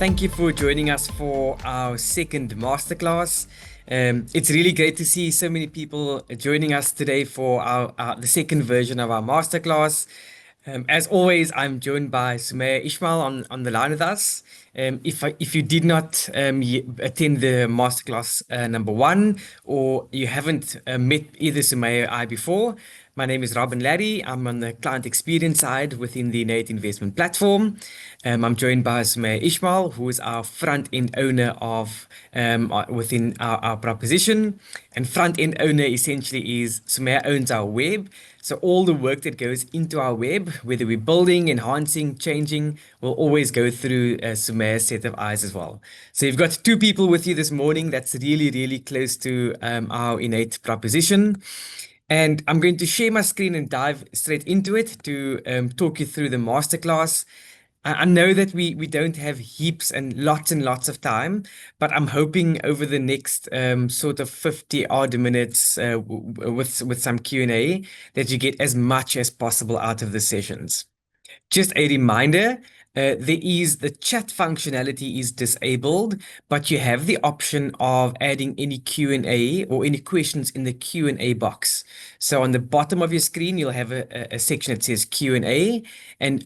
Thank you for joining us for our second masterclass. It's really great to see so many people joining us today for the second version of our masterclass. As always, I'm joined by Sumaya Ishmael on the line with us. If you did not attend the masterclass number one, or you haven't met either Sumaya or I before, my name is Robin Larry. I'm on the client experience side within the INN8 investment platform. I'm joined by Sumaya Ishmael, who is our front end owner of within our proposition. And front end owner essentially is Sumaya owns our web. So all the work that goes into our web, whether we're building, enhancing, changing, will always go through Sumaya's set of eyes as well. So you've got two people with you this morning. That's really, really close to our innate proposition. And I'm going to share my screen and dive straight into it to talk you through the masterclass. I know that we don't have heaps and lots of time, but I'm hoping over the next sort of 50 odd minutes with some Q&A that you get as much as possible out of the sessions. Just a reminder, the chat functionality is disabled, but you have the option of adding any Q&A or any questions in the Q&A box. So on the bottom of your screen, you'll have a section that says Q&A, and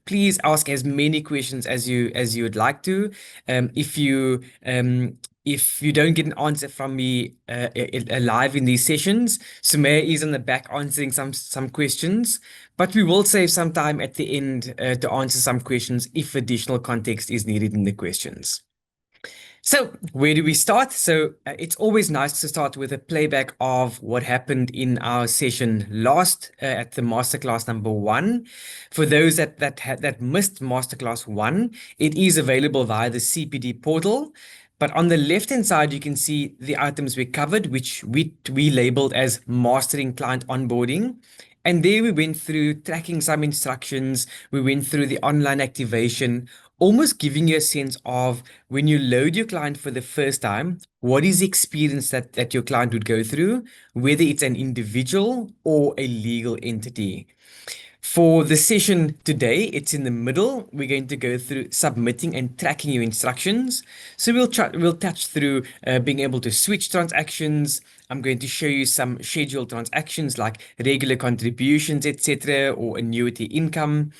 please ask as many questions as you would like to. If you don't get an answer from me live in these sessions, Sumaya is on the back answering some questions, but we will save some time at the end to answer some questions if additional context is needed in the questions. So where do we start? So it's always nice to start with a playback of what happened in our session last at the masterclass number one. For those that missed masterclass one, it is available via the CPD portal. But on the left-hand side, you can see the items we covered, which we labeled as mastering client onboarding. And there we went through tracking some instructions. We went through the online activation, almost giving you a sense of when you load your client for the first time, what is the experience that your client would go through, whether it's an individual or a legal entity. For the session today, it's in the middle. We're going to go through submitting and tracking your instructions. So we'll touch through being able to switch transactions. I'm going to show you some scheduled transactions like regular contributions, etc., or annuity income.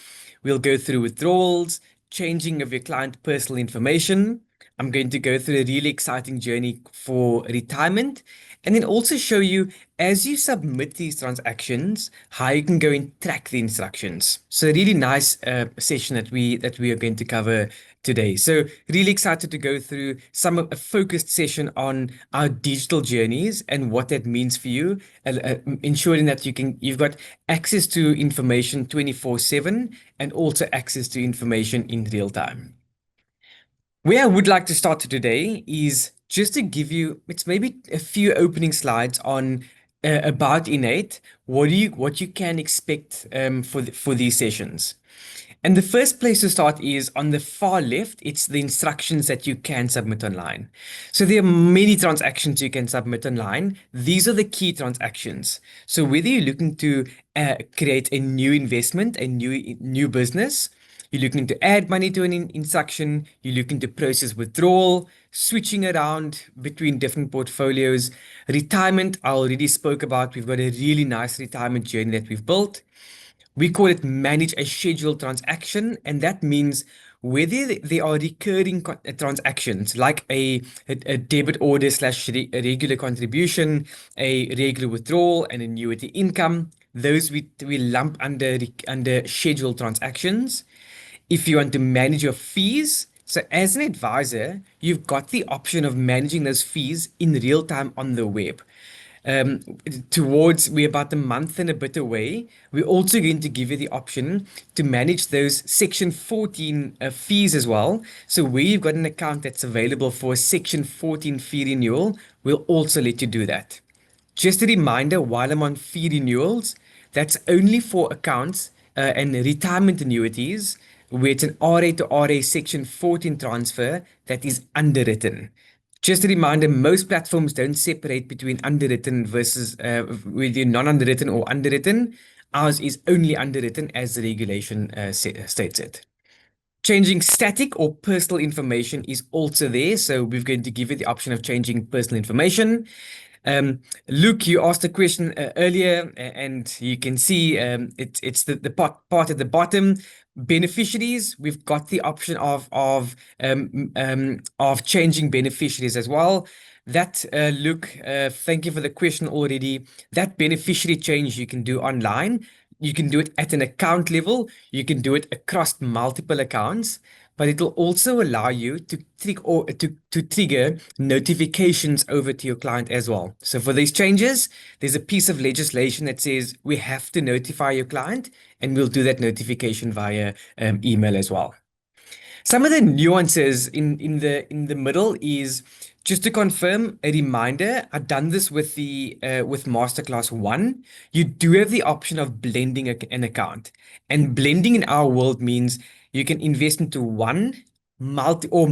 We'll go through withdrawals, changing of your client personal information. I'm going to go through a really exciting journey for retirement, and then also show you, as you submit these transactions, how you can go and track the instructions. So a really nice session that we are going to cover today. So really excited to go through a focused session on our digital journeys and what that means for you, ensuring that you've got access to information 24/7 and also access to information in real time. Where I would like to start today is just to give you, it's maybe a few opening slides on about INN8, what you can expect for these sessions. And the first place to start is on the far left. It's the instructions that you can submit online. So there are many transactions you can submit online. These are the key transactions. So whether you're looking to create a new investment, a new business, you're looking to add money to an instruction, you're looking to process withdrawal, switching around between different portfolios. Retirement, I already spoke about. We've got a really nice retirement journey that we've built. We call it manage a scheduled transaction, and that means whether they are recurring transactions like a debit order slash regular contribution, a regular withdrawal, and annuity income. Those we lump under scheduled transactions. If you want to manage your fees, so as an advisor, you've got the option of managing those fees in real time on the web. We're about a month and a bit away. We're also going to give you the option to manage those Section 14 fees as well. So where you've got an account that's available for a Section 14 fee renewal, we'll also let you do that. Just a reminder, while I'm on fee renewals, that's only for accounts and retirement annuities where it's an RA to RA Section 14 transfer that is underwritten. Just a reminder, most platforms don't separate between underwritten versus whether non-underwritten or underwritten. Ours is only underwritten as the regulation states it. Changing static or personal information is also there. So we're going to give you the option of changing personal information. Luke, you asked a question earlier, and you can see it's the part at the bottom. Beneficiaries, we've got the option of changing beneficiaries as well. That Luke, thank you for the question already. That beneficiary change you can do online. You can do it at an account level. You can do it across multiple accounts, but it will also allow you to trigger notifications over to your client as well. So for these changes, there's a piece of legislation that says we have to notify your client, and we'll do that notification via email as well. Some of the nuances in the middle is just to confirm a reminder. I've done this with the with Masterclass 1. You do have the option of blending an account, and blending in our world means you can invest into one multiple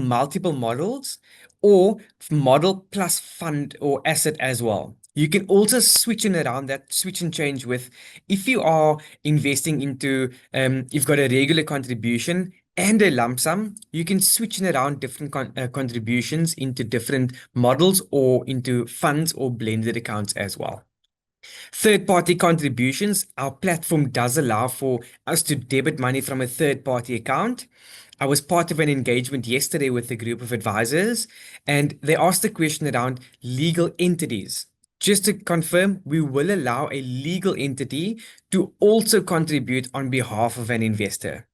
models, or model plus fund or asset as well. You can also switch and change with, if you are investing into, you've got a regular contribution and a lump sum, you can switch around different contributions into different models or into funds or blended accounts as well. Third-party contributions, our platform does allow for us to debit money from a third-party account. I was part of an engagement yesterday with a group of advisors, and they asked a question around legal entities. Just to confirm, we will allow a legal entity to also contribute on behalf of an investor.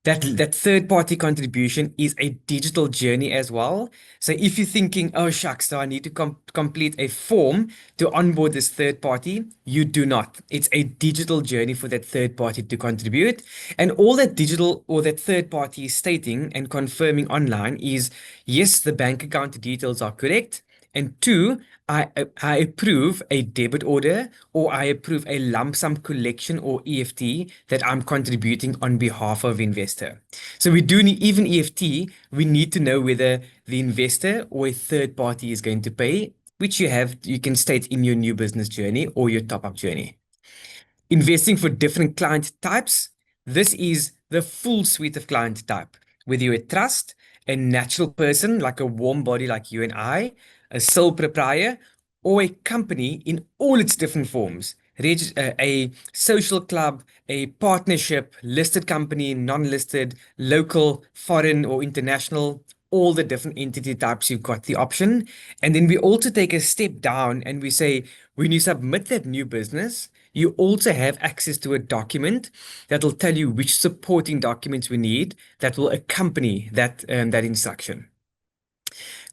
That third party contribution is a digital journey as well. So if you're thinking, oh shucks, so I need to complete a form to onboard this third party, you do not. It's a digital journey for that third party to contribute. And all that digital or that third party is stating and confirming online is, yes, the bank account details are correct. And two, I approve a debit order, or I approve a lump sum collection or EFT that I'm contributing on behalf of investor. So we do need, even EFT, we need to know whether the investor or a third party is going to pay, which you can state in your new business journey or your top-up journey. Investing for different client types. This is the full suite of client type. Whether you're a trust, a natural person like a warm body like you and I, a sole proprietor, or a company in all its different forms. A social club, a partnership, listed company, non-listed, local, foreign, or international, all the different entity types, you've got the option. And then we also take a step down and we say, when you submit that new business, you also have access to a document that will tell you which supporting documents we need that will accompany that instruction.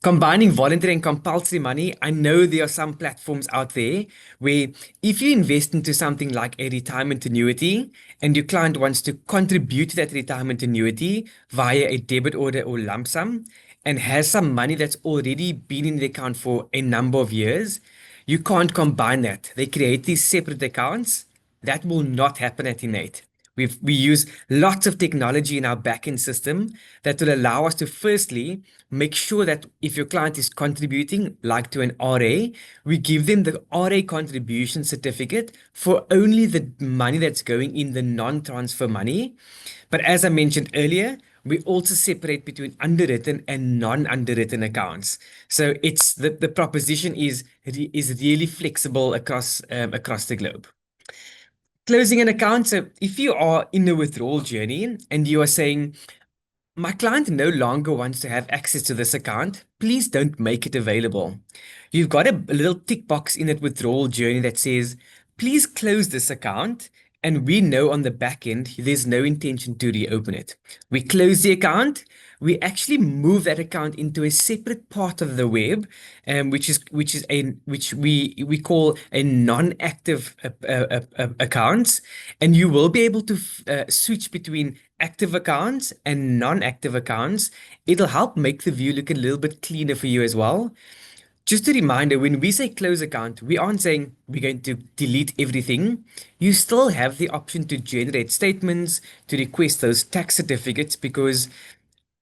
Combining voluntary and compulsory money, I know there are some platforms out there where if you invest into something like a retirement annuity and your client wants to contribute to that retirement annuity via a debit order or lump sum and has some money that's already been in the account for a number of years, you can't combine that. They create these separate accounts. That will not happen at INN8. We use lots of technology in our backend system that will allow us to firstly make sure that if your client is contributing, like to an RA, we give them the RA contribution certificate for only the money that's going in, the non-transfer money. But as I mentioned earlier, we also separate between underwritten and non-underwritten accounts. So it's the proposition is really flexible across the globe. Closing an account. So if you are in the withdrawal journey and you are saying, my client no longer wants to have access to this account, please don't make it available. You've got a little tick box in that withdrawal journey that says, please close this account. And we know on the back end, there's no intention to reopen it. We close the account. We actually move that account into a separate part of the web, which we call a non-active accounts, and you will be able to switch between active accounts and non-active accounts. It'll help make the view look a little bit cleaner for you as well. Just a reminder, when we say close account, we aren't saying we're going to delete everything. You still have the option to generate statements, to request those tax certificates, because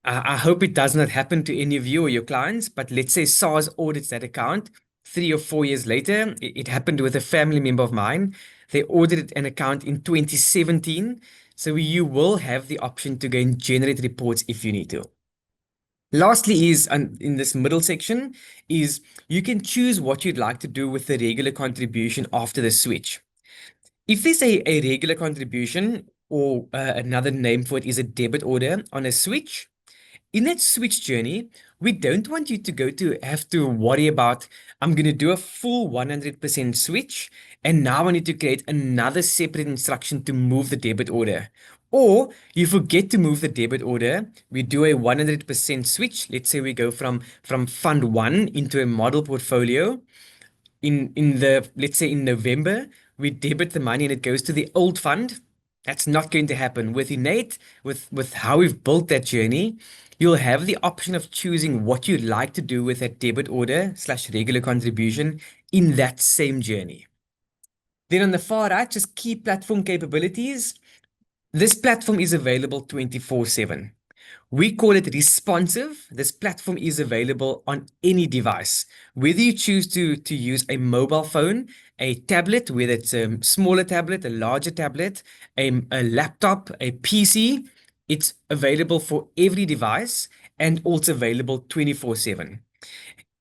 I hope it does not happen to any of you or your clients, but let's say SARS audits that account 3 or 4 years later. It happened with a family member of mine. They audited an account in 2017. So you will have the option to go and generate reports if you need to. Lastly is in this middle section is you can choose what you'd like to do with the regular contribution after the switch. If there's a regular contribution or another name for it is a debit order on a switch, in that switch journey, we don't want you to have to worry about, I'm going to do a full 100% switch, and now I need to create another separate instruction to move the debit order. Or you forget to move the debit order, we do a 100% switch. Let's say we go from fund one into a model portfolio in the let's say in November, we debit the money and it goes to the old fund. That's not going to happen. With INN8, with how we've built that journey, you'll have the option of choosing what you'd like to do with that debit order slash regular contribution in that same journey. Then on the far right, just key platform capabilities. This platform is available 24/7. We call it responsive. This platform is available on any device. Whether you choose to use a mobile phone, a tablet, whether it's a smaller tablet, a larger tablet, a laptop, a PC, it's available for every device and also available 24/7.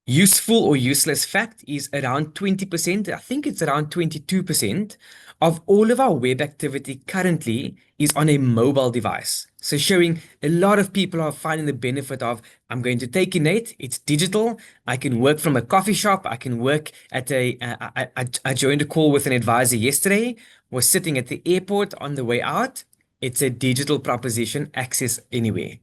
Useful or useless fact is around 20%, I think it's around 22% of all of our web activity currently is on a mobile device. So showing a lot of people are finding the benefit of, I'm going to take INN8, it's digital, I can work from a coffee shop, I can work at I joined a call with an advisor yesterday, was sitting at the airport on the way out. It's a digital proposition, access anywhere.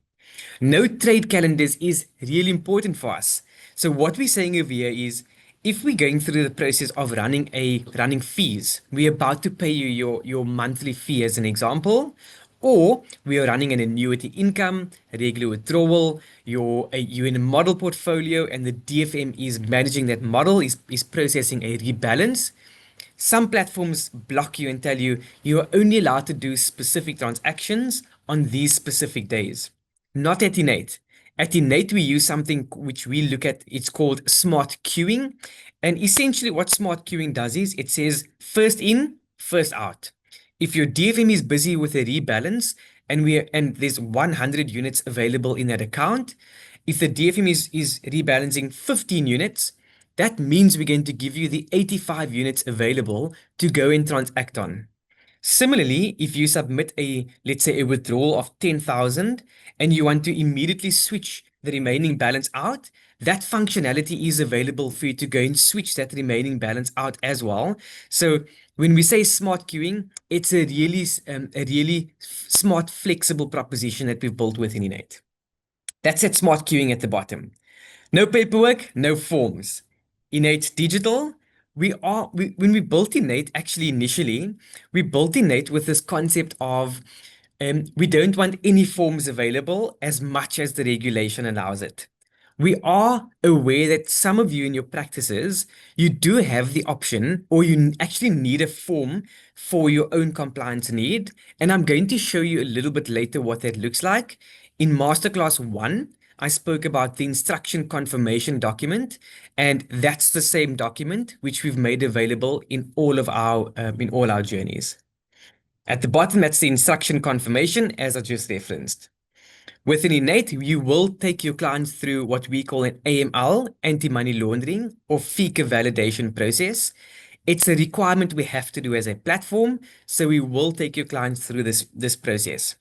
No trade calendars is really important for us. So what we're saying over here is if we're going through the process of running fees, we're about to pay you your monthly fee as an example, or we are running an annuity income, a regular withdrawal, you're in a model portfolio and the DFM is managing that model, is processing a rebalance. Some platforms block you and tell you you are only allowed to do specific transactions on these specific days. Not at INN8. At INN8, we use something which we look at, it's called smart queuing. And essentially, what smart queuing does is it says first in, first out. If your DFM is busy with a rebalance and there's 100 units available in that account, if the DFM is rebalancing 15 units, that means we're going to give you the 85 units available to go and transact on. Similarly, if you submit let's say a withdrawal of 10,000 and you want to immediately switch the remaining balance out, that functionality is available for you to go and switch that remaining balance out as well. So when we say smart queuing, it's a really smart, flexible proposition that we've built within INN8. That's at smart queuing at the bottom. No paperwork, no forms. INN8 digital. When we built INN8, actually initially, we built INN8 with this concept of we don't want any forms available as much as the regulation allows it. We are aware that some of you in your practices, you do have the option or you actually need a form for your own compliance need. And I'm going to show you a little bit later what that looks like. In Masterclass 1, I spoke about the instruction confirmation document, and that's the same document which we've made available in all our journeys. At the bottom, that's the instruction confirmation, as I just referenced. Within INN8, you will take your clients through what we call an AML, anti-money laundering, or FICA validation process. It's a requirement we have to do as a platform, so we will take your clients through this process.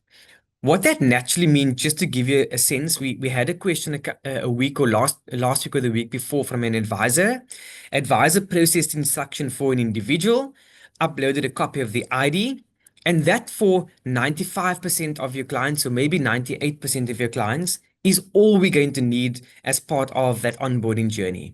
What that naturally means, just to give you a sense, we had a question a week or last week or the week before from an advisor. Advisor processed instruction for an individual, uploaded a copy of the ID, and that for 95% of your clients, or maybe 98% of your clients, is all we're going to need as part of that onboarding journey.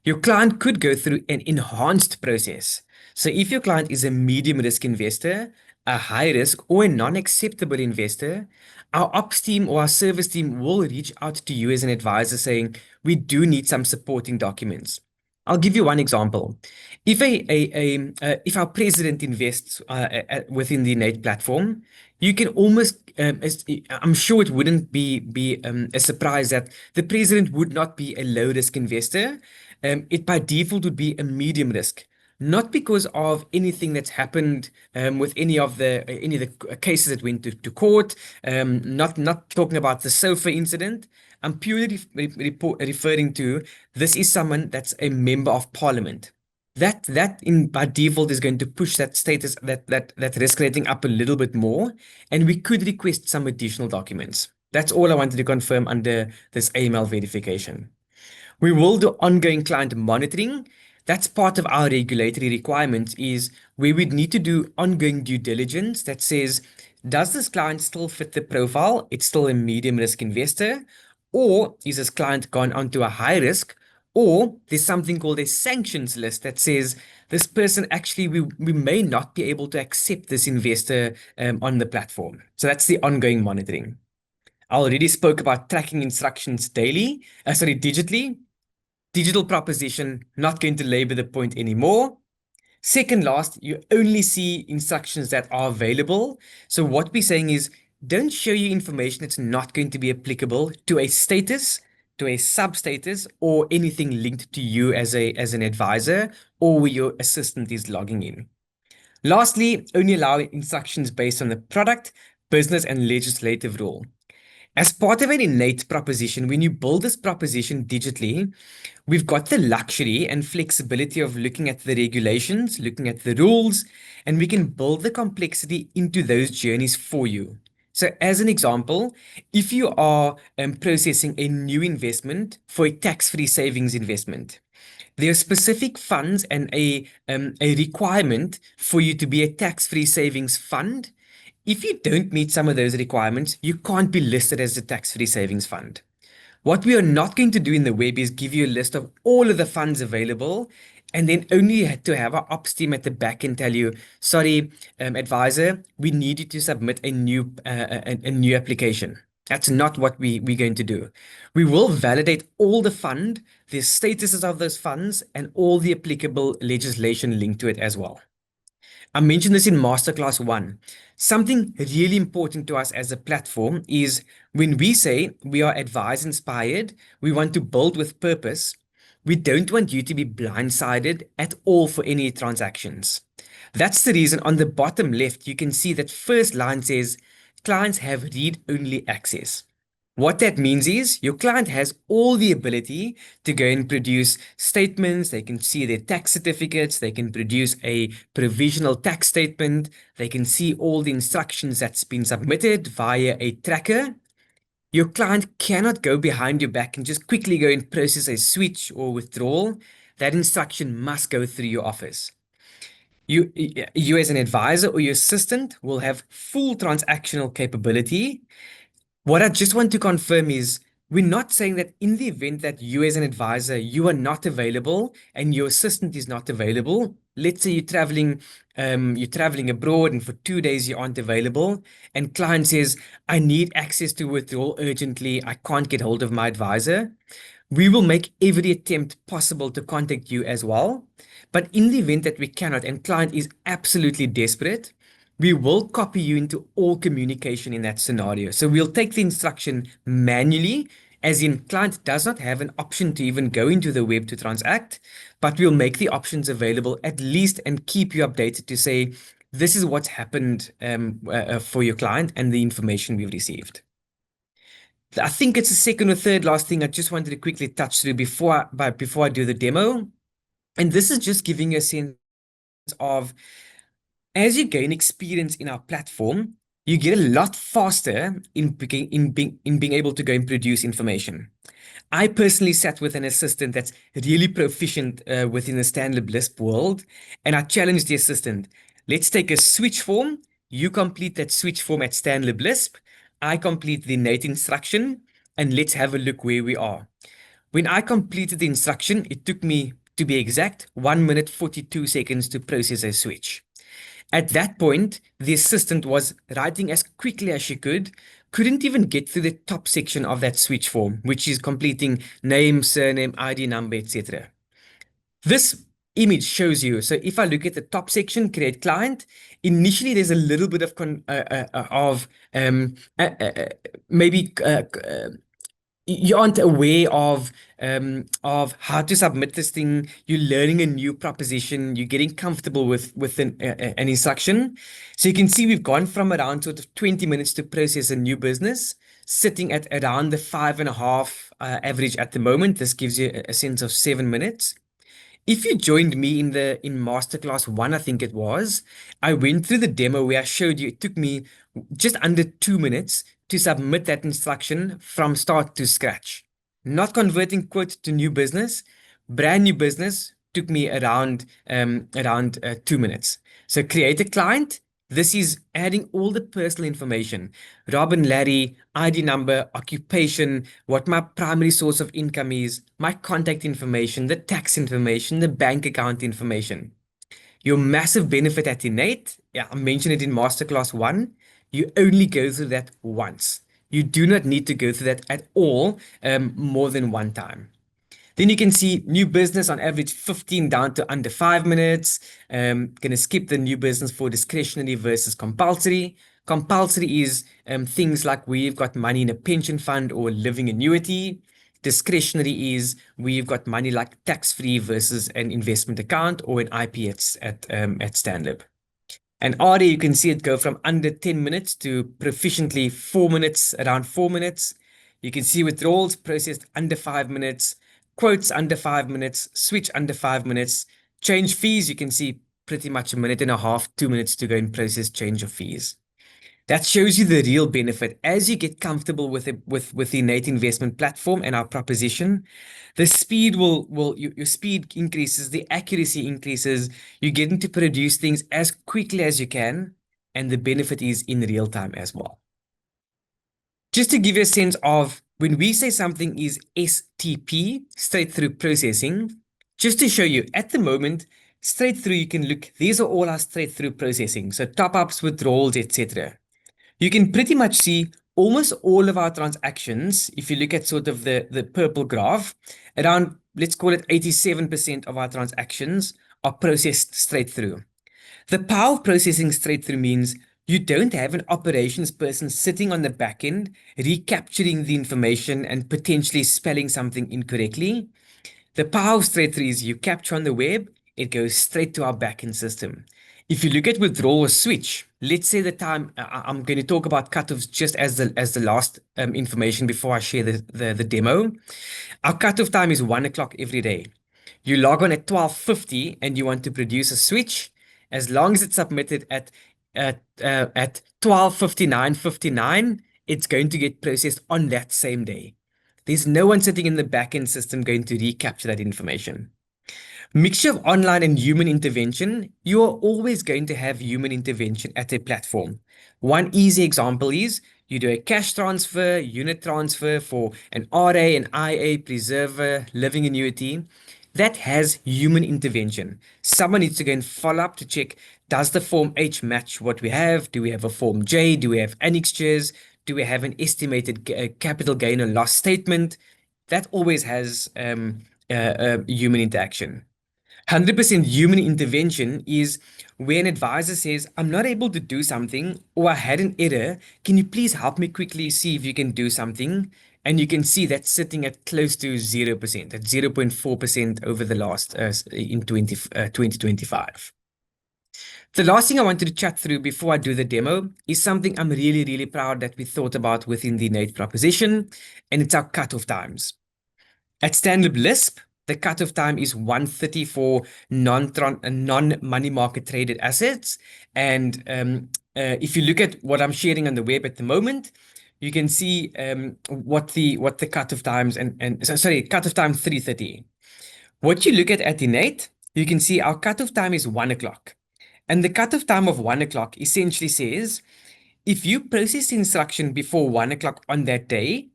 Your client could go through an enhanced process. So if your client is a medium risk investor, a high risk, or a non-acceptable investor, our ops team or our service team will reach out to you as an advisor saying, we do need some supporting documents. I'll give you one example. If our president invests within the INN8 platform, you can almost, I'm sure it wouldn't be a surprise that the president would not be a low risk investor. It by default would be a medium risk. not because of anything that's happened with any of the cases that went to court. Not talking about the sofa incident. I'm purely referring to this is someone that's a member of parliament. That in by default is going to push that status that risk rating up a little bit more, and we could request some additional documents. That's all I wanted to confirm under this AML verification. We will do ongoing client monitoring. That's part of our regulatory requirements is we would need to do ongoing due diligence that says, does this client still fit the profile? It's still a medium risk investor, or is this client gone onto a high risk? Or there's something called a sanctions list that says this person actually, we may not be able to accept this investor on the platform. So that's the ongoing monitoring. I already spoke about tracking instructions digitally. Digital proposition, not going to labor the point anymore. Second last, you only see instructions that are available. So what we're saying is don't show you information that's not going to be applicable to a status, to a sub-status, or anything linked to you as an advisor or where your assistant is logging in. Lastly, only allow instructions based on the product, business, and legislative rule. As part of an innate proposition, when you build this proposition digitally, we've got the luxury and flexibility of looking at the regulations, looking at the rules, and we can build the complexity into those journeys for you. So, as an example, if you are processing a new investment for a tax-free savings investment, there are specific funds and a requirement for you to be a tax-free savings fund. If you don't meet some of those requirements, you can't be listed as a tax-free savings fund. What we are not going to do in the web is give you a list of all of the funds available and then only to have our ops team at the back and tell you, sorry, advisor, we need you to submit a new application. That's not what we're going to do. We will validate all the fund, the statuses of those funds, and all the applicable legislation linked to it as well. I mentioned this in Masterclass 1. Something really important to us as a platform is when we say we are advice inspired, we want to build with purpose, we don't want you to be blindsided at all for any transactions. That's the reason on the bottom left, you can see that first line says clients have read-only access. What that means is your client has all the ability to go and produce statements. They can see their tax certificates. They can produce a provisional tax statement. They can see all the instructions that's been submitted via a tracker. Your client cannot go behind your back and just quickly go and process a switch or withdrawal. That instruction must go through your office. You as an advisor or your assistant will have full transactional capability. What I just want to confirm is we're not saying that in the event that you as an advisor, you are not available and your assistant is not available. Let's say you're traveling abroad and for 2 days you aren't available and client says, I need access to withdrawal urgently. I can't get hold of my advisor. We will make every attempt possible to contact you as well. But in the event that we cannot and client is absolutely desperate, we will copy you into all communication in that scenario. So we'll take the instruction manually, as in client does not have an option to even go into the web to transact, but we'll make the options available at least and keep you updated to say, this is what's happened for your client and the information we've received. I think it's the second or third last thing I just wanted to quickly touch through before I do the demo. And this is just giving you a sense of as you gain experience in our platform, you get a lot faster in being able to go and produce information. I personally sat with an assistant that's really proficient within the Stanley Lisp world, and I challenged the assistant. Let's take a switch form. You complete that switch form at Stanley Lisp. I complete the innate instruction, and let's have a look where we are. When I completed the instruction, it took me, to be exact, 1 minute 42 seconds to process a switch. At that point, the assistant was writing as quickly as she couldn't even get through the top section of that switch form, which is completing name, surname, ID number, etc. This image shows you. So if I look at the top section, create client, initially there's a little bit of maybe you aren't aware of how to submit this thing. You're learning a new proposition. You're getting comfortable with an instruction. So you can see we've gone from around sort of 20 minutes to process a new business, sitting at around the 5.5 average at the moment. This gives you a sense of 7 minutes. If you joined me in Masterclass 1, I think it was, I went through the demo where I showed you it took me just under 2 minutes to submit that instruction from start to scratch. Not converting quote to new business, brand new business took me around 2 minutes. So create a client. This is adding all the personal information. Rob and Larry, ID number, occupation, what my primary source of income is, my contact information, the tax information, the bank account information. Your massive benefit at INN8, yeah, I mentioned it in Masterclass 1, you only go through that once. You do not need to go through that at all more than one time. Then you can see new business on average 15 down to under 5 minutes. Going to skip the new business for discretionary versus compulsory. Compulsory is things like where you've got money in a pension fund or living annuity. Discretionary is where you've got money like tax-free versus an investment account or an IP at Stanlib. And already you can see it go from under 10 minutes to proficiently 4 minutes, around 4 minutes. You can see withdrawals processed under 5 minutes, quotes under 5 minutes, switch under 5 minutes, change fees. You can see pretty much a minute and a half, 2 minutes to go and process change of fees. That shows you the real benefit as you get comfortable with the innate investment platform and our proposition. The speed your speed increases, the accuracy increases. You're getting to produce things as quickly as you can, and the benefit is in real time as well. Just to give you a sense of when we say something is STP, straight through processing, just to show you at the moment, straight through, you can look, these are all our straight through processing. So top ups, withdrawals, etc. You can pretty much see almost all of our transactions. If you look at sort of the purple graph, around, let's call it 87% of our transactions are processed straight through. The power of processing straight through means you don't have an operations person sitting on the back end, recapturing the information and potentially spelling something incorrectly. The power of straight through is you capture on the web, it goes straight to our backend system. If you look at withdrawal or switch, let's say the time I'm going to talk about cutoffs just as the last information before I share the demo. Our cutoff time is 1 o'clock every day. You log on at 12:50 and you want to produce a switch. As long as it's submitted at 12:59:59, it's going to get processed on that same day. There's no one sitting in the backend system going to recapture that information. Mixture of online and human intervention, you are always going to have human intervention at a platform. One easy example is you do a cash transfer, unit transfer for an RA, an IA, preserver, living annuity. That has human intervention. Someone needs to go and follow up to check, does the Form H match what we have? Do we have a Form J? Do we have annexures? Do we have an estimated capital gain or loss statement? That always has human interaction. 100% human intervention is where an advisor says, I'm not able to do something, or I had an error. Can you please help me quickly see if you can do something? And you can see that sitting at close to 0%, at 0.4% over the last in 2025. The last thing I wanted to chat through before I do the demo is something I'm really, really proud that we thought about within the innate proposition, and it's our cutoff times. At Standard Lisp, the cutoff time is 1:30 for non-money market traded assets. And if you look at what I'm sharing on the web at the moment, you can see what the cutoff times and so sorry, cutoff time 3:30. What you look at innate, you can see our cutoff time is 1 o'clock. And the cutoff time of 1 o'clock essentially says if you process the instruction before 1 o'clock on that day,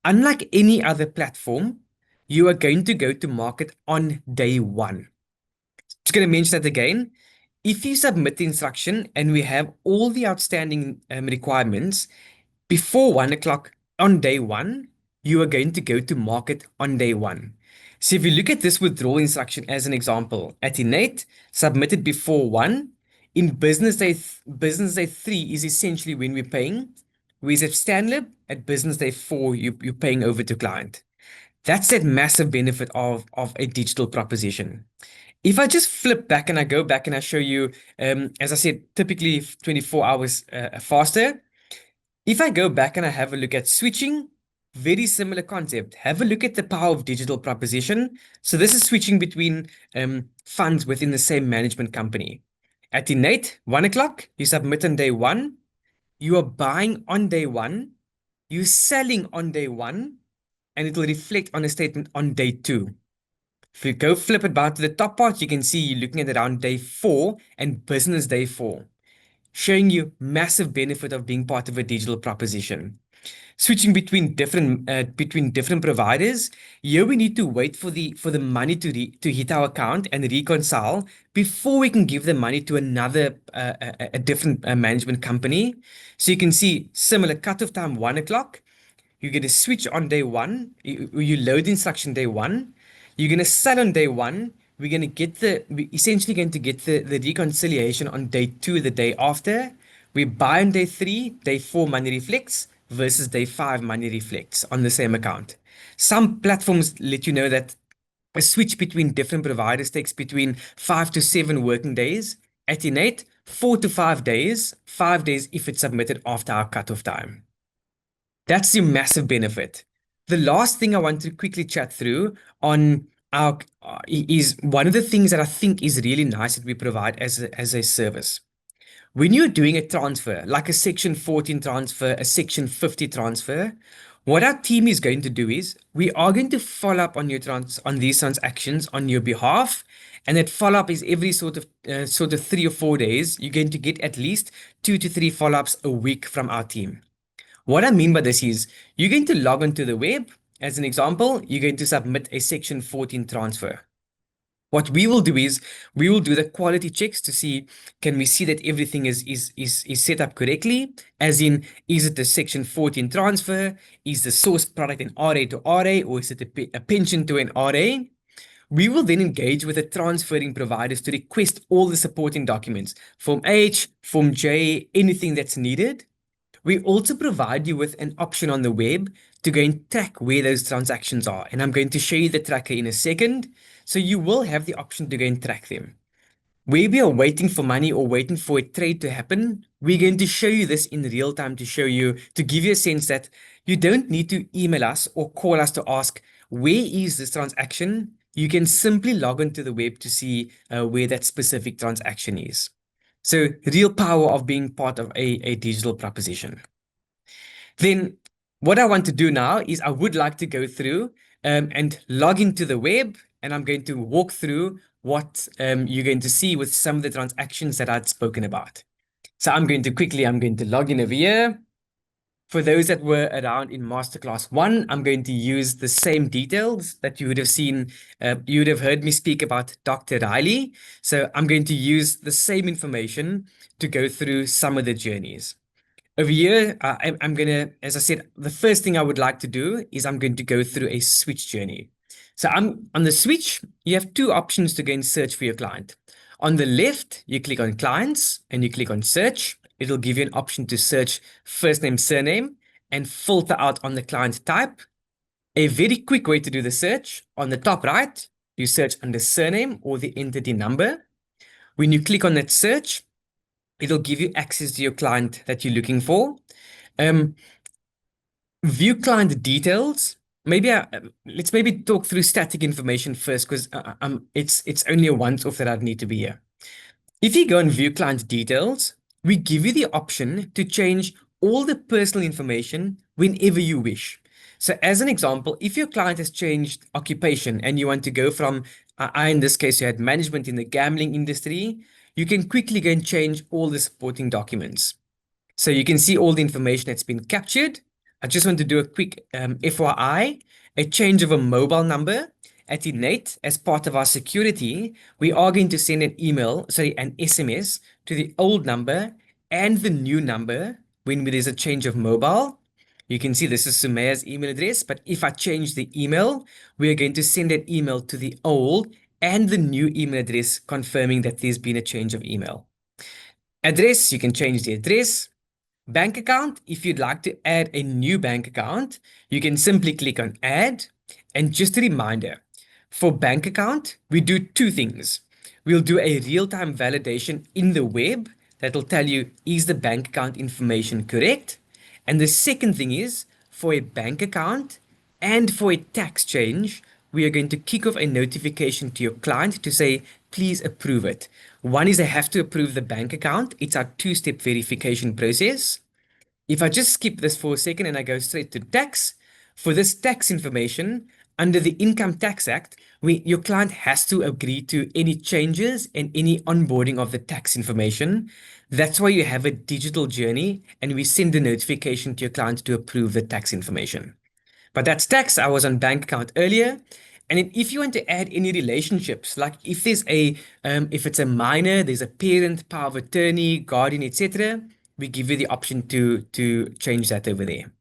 unlike any other platform, you are going to go to market on day one. Just going to mention that again. If you submit the instruction and we have all the outstanding requirements before 1 o'clock on day one, you are going to go to market on day one. So if you look at this withdrawal instruction as an example, at innate, submitted before 1, in business day 3 is essentially when we're paying. Whereas at Stanlib, at business day 4, you're paying over to client. That's that massive benefit of a digital proposition. If I just flip back and I go back and I show you, as I said, typically 24 hours faster. If I go back and I have a look at switching, very similar concept. Have a look at the power of digital proposition. So this is switching between funds within the same management company. At INN8, 1 o'clock, you submit on day 1. You are buying on day 1. You're selling on day 1. And it will reflect on a statement on day 2. If you go flip it back to the top part, you can see you're looking at around day 4 and business day 4, showing you massive benefit of being part of a digital proposition. Switching between different providers, here we need to wait for the money to hit our account and reconcile before we can give the money to another a different management company. So you can see similar cutoff time 1 o'clock. You're going to switch on day 1. You load instruction day 1. You're going to sell on day 1. We're essentially going to get the reconciliation on day 2, the day after. We buy on day 3, day 4 money reflects versus day 5 money reflects on the same account. Some platforms let you know that a switch between different providers takes between 5 to 7 working days. At INN8, 4 to 5 days, 5 days if it's submitted after our cutoff time. That's the massive benefit. The last thing I want to quickly chat through on our is one of the things that I think is really nice that we provide as a service. When you're doing a transfer, like a Section 14 transfer, a Section 50 transfer, what our team is going to do is we are going to follow up on on these transactions on your behalf, and that follow up is every sort of 3 or 4 days. You're going to get at least 2 to 3 follow-ups a week from our team. What I mean by this is you're going to log onto the web. As an example, you're going to submit a Section 14 transfer. What we will do is we will do the quality checks to see, can we see that everything is set up correctly? As in, is it a Section 14 transfer? Is the source product an RA to RA, or is it a pension to an RA? We will then engage with the transferring providers to request all the supporting documents, Form H, Form J, anything that's needed. We also provide you with an option on the web to go and track where those transactions are. And I'm going to show you the tracker in a second. So you will have the option to go and track them. Where we are waiting for money or waiting for a trade to happen, we're going to show you this in real time to give you a sense that you don't need to email us or call us to ask, where is this transaction? You can simply log into the web to see where that specific transaction is. So real power of being part of a digital proposition. Then what I want to do now is I would like to go through and log into the web, and I'm going to walk through what you're going to see with some of the transactions that I'd spoken about. So I'm going to log in over here. For those that were around in Masterclass 1, I'm going to use the same details that you would have seen. You would have heard me speak about Dr. Riley. So I'm going to use the same information to go through some of the journeys. Over here, I'm going to, as I said, the first thing I would like to do is I'm going to go through a switch journey. So I'm on the switch, you have 2 options to go and search for your client. On the left, you click on clients and you click on search. It'll give you an option to search first name, surname, and filter out on the client type. A very quick way to do the search, on the top right, you search under surname or the entity number. When you click on that search, it'll give you access to your client that you're looking for. View client details. Let's talk through static information first, because it's only a once-off that I'd need to be here. If you go and view client details, we give you the option to change all the personal information whenever you wish. So as an example, if your client has changed occupation and you want to go from, in this case, you had management in the gambling industry, you can quickly go and change all the supporting documents. So you can see all the information that's been captured. I just want to do a quick FYI, a change of a mobile number. At INN8, as part of our security, we are going to send an SMS to the old number and the new number when there's a change of mobile. You can see this is Sumaya's email address, but if I change the email, we are going to send an email to the old and the new email address confirming that there's been a change of email. Address, you can change the address. Bank account, if you'd like to add a new bank account, you can simply click on add. And just a reminder, for bank account, we do two things. We'll do a real-time validation in the web that will tell you, is the bank account information correct? And the second thing is, for a bank account and for a tax change, we are going to kick off a notification to your client to say, please approve it. One is they have to approve the bank account. It's our two-step verification process. If I just skip this for a second and I go straight to tax, for this tax information, under the Income Tax Act, your client has to agree to any changes and any onboarding of the tax information. That's why you have a digital journey and we send a notification to your client to approve the tax information. But that's tax. I was on bank account earlier. And then if you want to add any relationships, like if there's if it's a minor, there's a parent, power of attorney, guardian, etc., we give you the option to change that over there.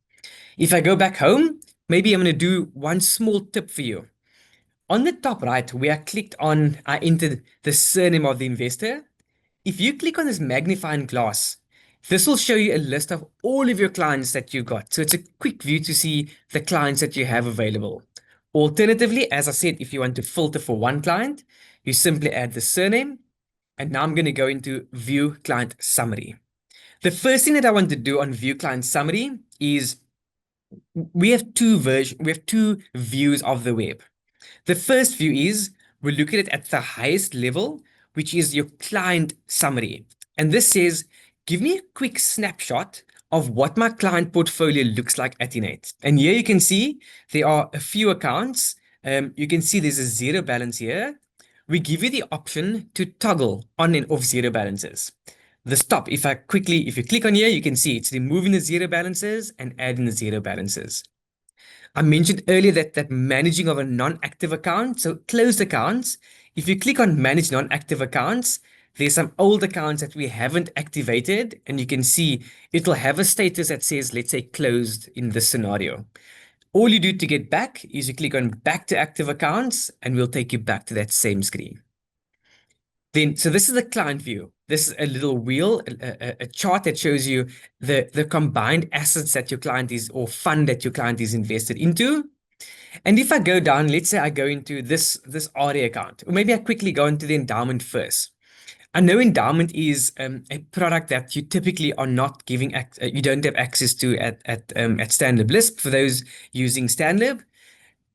If I go back home, maybe I'm going to do one small tip for you. On the top right, where I entered the surname of the investor. If you click on this magnifying glass, this will show you a list of all of your clients that you got. So it's a quick view to see the clients that you have available. Alternatively, as I said, if you want to filter for one client, you simply add the surname. And now I'm going to go into view client summary. The first thing that I want to do on view client summary is we have two views of the web. The first view is we look at it at the highest level, which is your client summary. And this says, give me a quick snapshot of what my client portfolio looks like at INN8. And here you can see there are a few accounts. You can see there's a zero balance here. We give you the option to toggle on and off zero balances. The stop, if you click on here, you can see it's removing the zero balances and adding the zero balances. I mentioned earlier that managing of a non-active account, so closed accounts, if you click on manage non-active accounts, there's some old accounts that we haven't activated, and you can see it'll have a status that says, let's say, closed in this scenario. All you do to get back is you click on back to active accounts, and we'll take you back to that same screen. So this is the client view. This is a little wheel, a chart that shows you the combined assets that your client is, or fund that your client is invested into. And if I go down, let's say I go into this RA account, or maybe I quickly go into the endowment first. I know endowment is a product that you typically are not giving, you don't have access to at Standard List for those using Standard.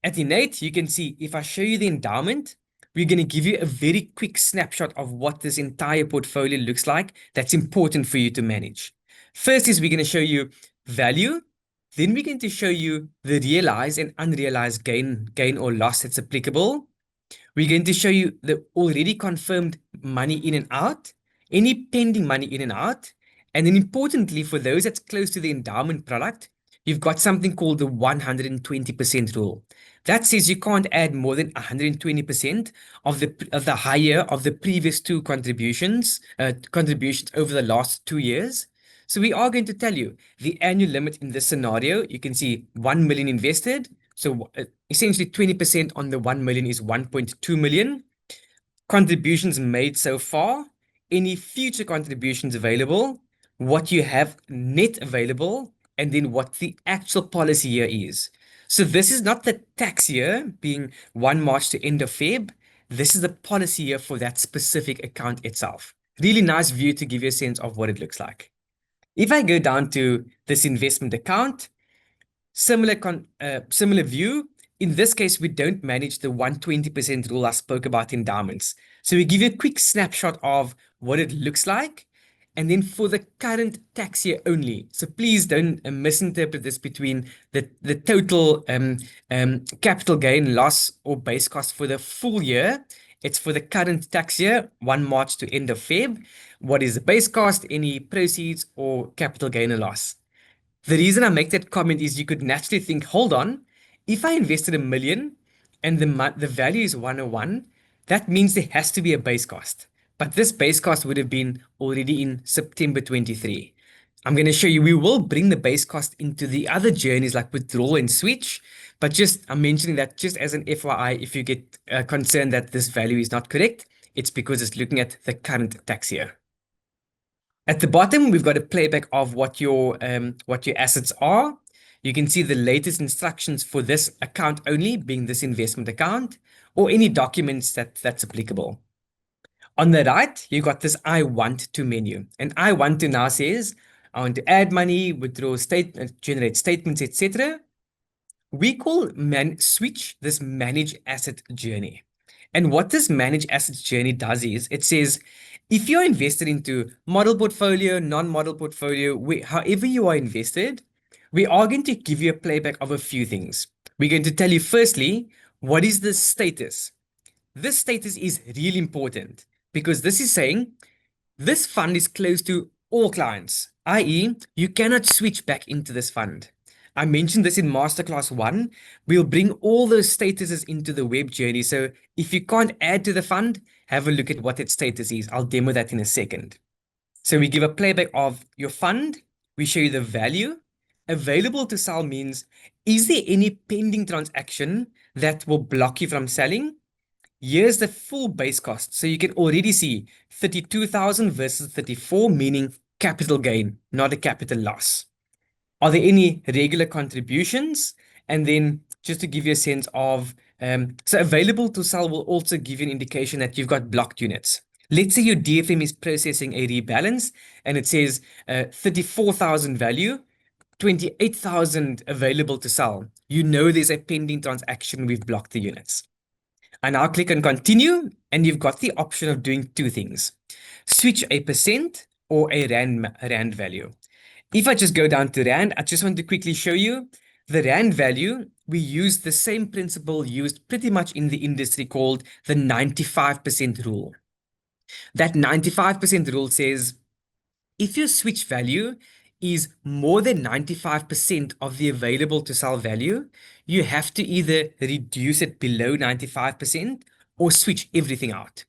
At INN8, you can see if I show you the endowment, we're going to give you a very quick snapshot of what this entire portfolio looks like that's important for you to manage. First is we're going to show you value. Then we're going to show you the realized and unrealized gain or loss that's applicable. We're going to show you the already confirmed money in and out, any pending money in and out. And then importantly, for those that's close to the endowment product, you've got something called the 120% rule. That says you can't add more than 120% of the higher of the previous two contributions over the last 2 years. So we are going to tell you the annual limit in this scenario. You can see 1 million invested. So essentially 20% on the 1 million is 1.2 million. Contributions made so far, any future contributions available, what you have net available, and then what the actual policy year is. So this is not the tax year being 1 March to end of Feb. This is the policy year for that specific account itself. Really nice view to give you a sense of what it looks like. If I go down to this investment account, similar view. In this case, we don't manage the 120% rule I spoke about in endowments. So we give you a quick snapshot of what it looks like. And then for the current tax year only. So please don't misinterpret this between the total capital gain, loss, or base cost for the full year. It's for the current tax year, 1 March to end of Feb. What is the base cost, any proceeds, or capital gain or loss? The reason I make that comment is you could naturally think, hold on, if I invested 1 million and the value is 101, that means there has to be a base cost. But this base cost would have been already in September 23. I'm going to show you, we will bring the base cost into the other journeys like withdrawal and switch. But I'm mentioning that just as an FYI, if you get concerned that this value is not correct, it's because it's looking at the current tax year. At the bottom, we've got a playback of what your assets are. You can see the latest instructions for this account only, being this investment account, or any documents that's applicable. On the right, you got this I want to menu. And I want to now says, I want to add money, withdraw generate statements, etc. We call switch this manage asset journey. And what this manage assets journey does is it says, if you're invested into model portfolio, non-model portfolio, however you are invested, we are going to give you a playback of a few things. We're going to tell you firstly, what is the status? This status is really important because this is saying this fund is closed to all clients, i.e., you cannot switch back into this fund. I mentioned this in Masterclass 1. We'll bring all those statuses into the web journey. So if you can't add to the fund, have a look at what its status is. I'll demo that in a second. So we give a playback of your fund. We show you the value. Available to sell means, is there any pending transaction that will block you from selling? Here's the full base cost. So you can already see 32,000 versus 34, meaning capital gain, not a capital loss. Are there any regular contributions? And then just to give you a sense of, so available to sell will also give you an indication that you've got blocked units. Let's say your DFM is processing a rebalance and it says 34,000 value, 28,000 available to sell. You know there's a pending transaction, we've blocked the units. I now click on continue, and you've got the option of doing two things. Switch a percent or a rand value. If I just go down to rand, I just want to quickly show you the rand value. We use the same principle used pretty much in the industry called the 95% rule. That 95% rule says if your switch value is more than 95% of the available to sell value, you have to either reduce it below 95% or switch everything out.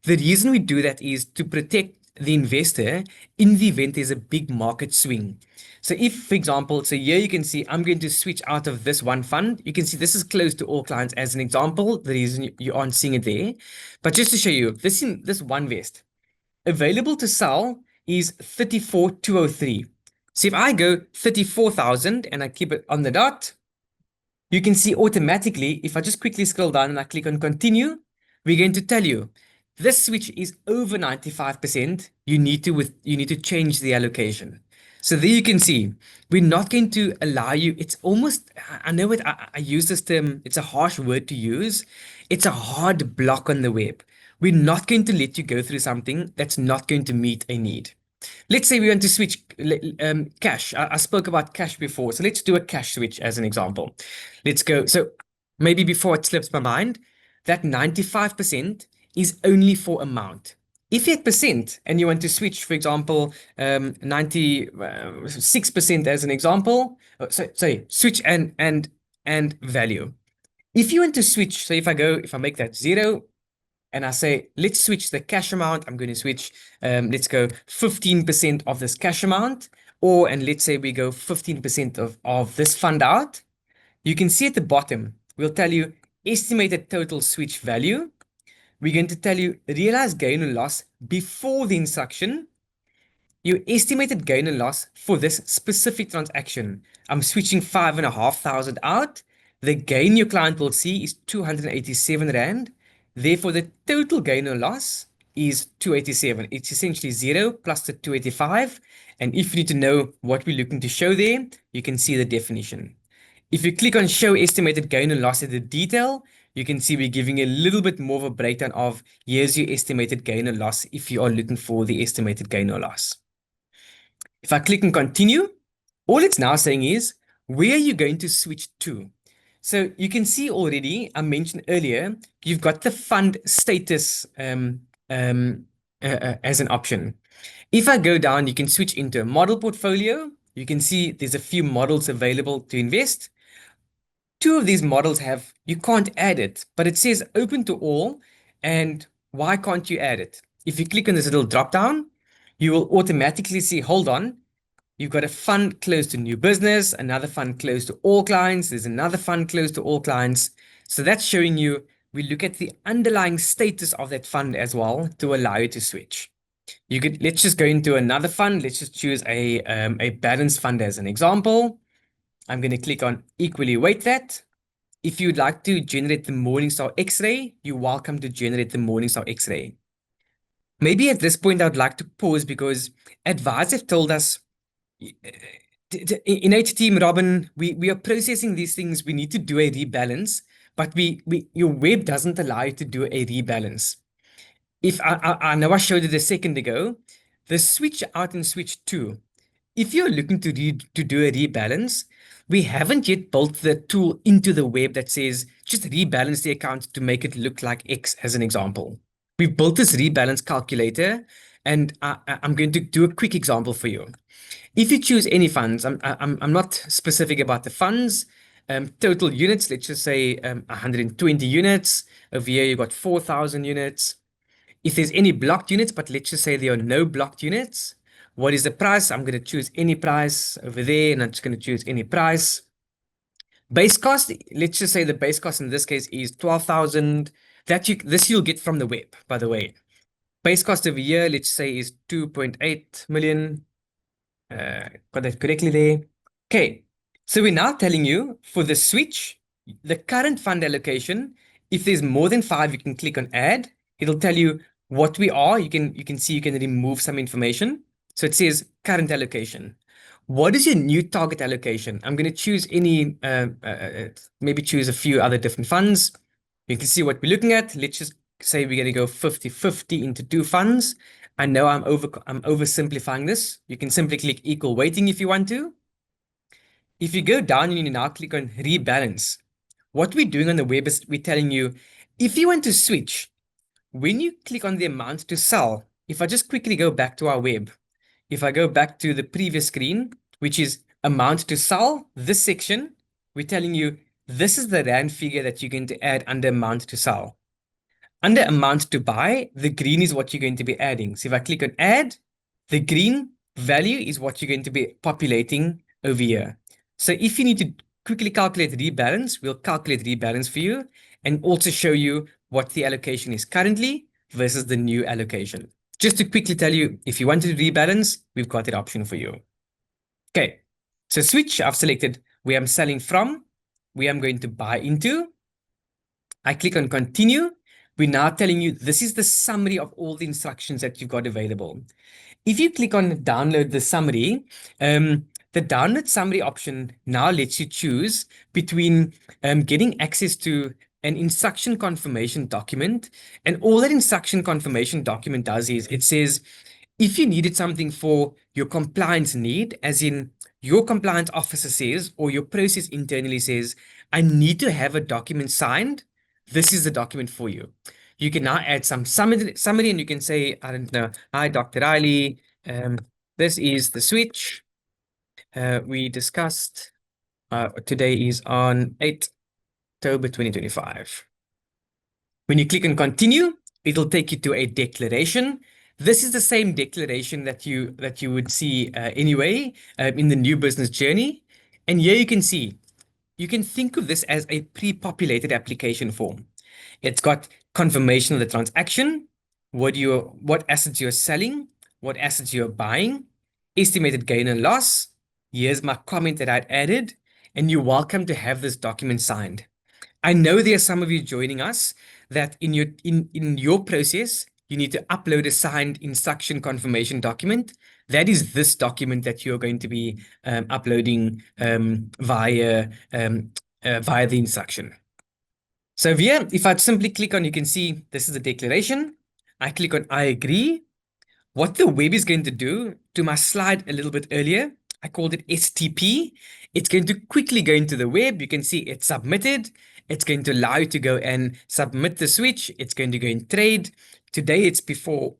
The reason we do that is to protect the investor in the event there's a big market swing. So if, for example, so here you can see I'm going to switch out of this one fund. You can see this is closed to all clients as an example. The reason you aren't seeing it there. But just to show you, this one vest, available to sell is 34,203. So if I go 34,000 and I keep it on the dot, you can see automatically, if I just quickly scroll down and I click on continue, we're going to tell you this switch is over 95%. You need to change the allocation. So there you can see, we're not going to allow you, it's almost, I know it, I use this term, it's a harsh word to use. It's a hard block on the web. We're not going to let you go through something that's not going to meet a need. Let's say we want to switch cash. I spoke about cash before. So let's do a cash switch as an example. Let's go. So maybe before it slips my mind, that 95% is only for amount. If you had percent and you want to switch, for example, 96% as an example, sorry, switch and value. If you want to switch, so if I make that 0, and I say, let's switch the cash amount. I'm going to switch, let's go 15% of this cash amount, and let's say we go 15% of this fund out. You can see at the bottom, we'll tell you estimated total switch value. We're going to tell you realized gain or loss before the instruction. Your estimated gain and loss for this specific transaction. I'm switching 5,500 out. The gain your client will see is 287 Rand. Therefore, the total gain or loss is 287. It's essentially 0 plus the 285. And if you need to know what we're looking to show there, you can see the definition. If you click on show estimated gain or loss in the detail, you can see we're giving a little bit more of a breakdown of here's your estimated gain or loss if you are looking for the estimated gain or loss. If I click and continue, all it's now saying is, where are you going to switch to? So you can see already, I mentioned earlier, you've got the fund status as an option. If I go down, you can switch into a model portfolio. You can see there's a few models available to invest. Two of these models you can't add it, but it says open to all. And why can't you add it? If you click on this little drop down, you will automatically see, hold on, you've got a fund closed to new business, another fund closed to all clients, there's another fund closed to all clients. So that's showing you, we look at the underlying status of that fund as well to allow you to switch. Let's just go into another fund. Let's just choose a balanced fund as an example. I'm going to click on equally weight that. If you'd like to generate the Morningstar X-ray, you're welcome to generate the Morningstar X-ray. Maybe at this point, I would like to pause because advisors have told us in H team, Robin, we are processing these things. We need to do a rebalance, but your web doesn't allow you to do a rebalance. If I know I showed it a second ago, the switch out and switch to. If you're looking to do a rebalance, we haven't yet built the tool into the web that says just rebalance the account to make it look like X as an example. We've built this rebalance calculator, and I'm going to do a quick example for you. If you choose any funds, I'm not specific about the funds. Total units, let's just say 120 units. Over here, you got 4,000 units. If there's any blocked units, but let's just say there are no blocked units, what is the price? I'm going to choose any price over there, and I'm just going to choose any price. Base cost, let's just say the base cost in this case is 12,000. This you'll get from the web, by the way. Base cost over here, let's say is 2.8 million. Got that correctly there. Okay, so we're now telling you for the switch, the current fund allocation, if there's more than 5, you can click on add. It'll tell you what we are. You can see you can remove some information. So it says current allocation. What is your new target allocation? I'm going to choose any, maybe choose a few other different funds. You can see what we're looking at. Let's just say we're going to go 50-50 into 2 funds. I know I'm oversimplifying this. You can simply click equal weighting if you want to. If you go down and you now click on rebalance, what we're doing on the web is we're telling you, if you want to switch, when you click on the amount to sell, if I just quickly go back to our web, if I go back to the previous screen, which is amount to sell, this section, we're telling you, this is the rand figure that you're going to add under amount to sell. Under amount to buy, the green is what you're going to be adding. So if I click on add, the green value is what you're going to be populating over here. So if you need to quickly calculate rebalance, we'll calculate rebalance for you and also show you what the allocation is currently versus the new allocation. Just to quickly tell you, if you want to rebalance, we've got that option for you. Okay, so switch, I've selected where I'm selling from, where I'm going to buy into. I click on continue. We're now telling you this is the summary of all the instructions that you've got available. If you click on download the summary, the download summary option now lets you choose between getting access to an instruction confirmation document. And all that instruction confirmation document does is it says, if you needed something for your compliance need, as in your compliance officer says, or your process internally says, I need to have a document signed, this is the document for you. You can now add some summary and you can say, I don't know, hi, Dr. Riley. This is the switch. We discussed, today is on 8th October 2025. When you click on continue, it'll take you to a declaration. This is the same declaration that you would see anyway in the new business journey. And here you can see, you can think of this as a pre-populated application form. It's got confirmation of the transaction, what assets you're selling, what assets you're buying, estimated gain and loss. Here's my comment that I'd added, and you're welcome to have this document signed. I know there are some of you joining us that in your process, you need to upload a signed instruction confirmation document. That is this document that you're going to be uploading via the instruction. So here, if I simply click on, you can see this is the declaration. I click on I agree. What the web is going to do, to my slide a little bit earlier, I called it STP. It's going to quickly go into the web. You can see it's submitted. It's going to allow you to go and submit the switch. It's going to go in trade. Today it's before,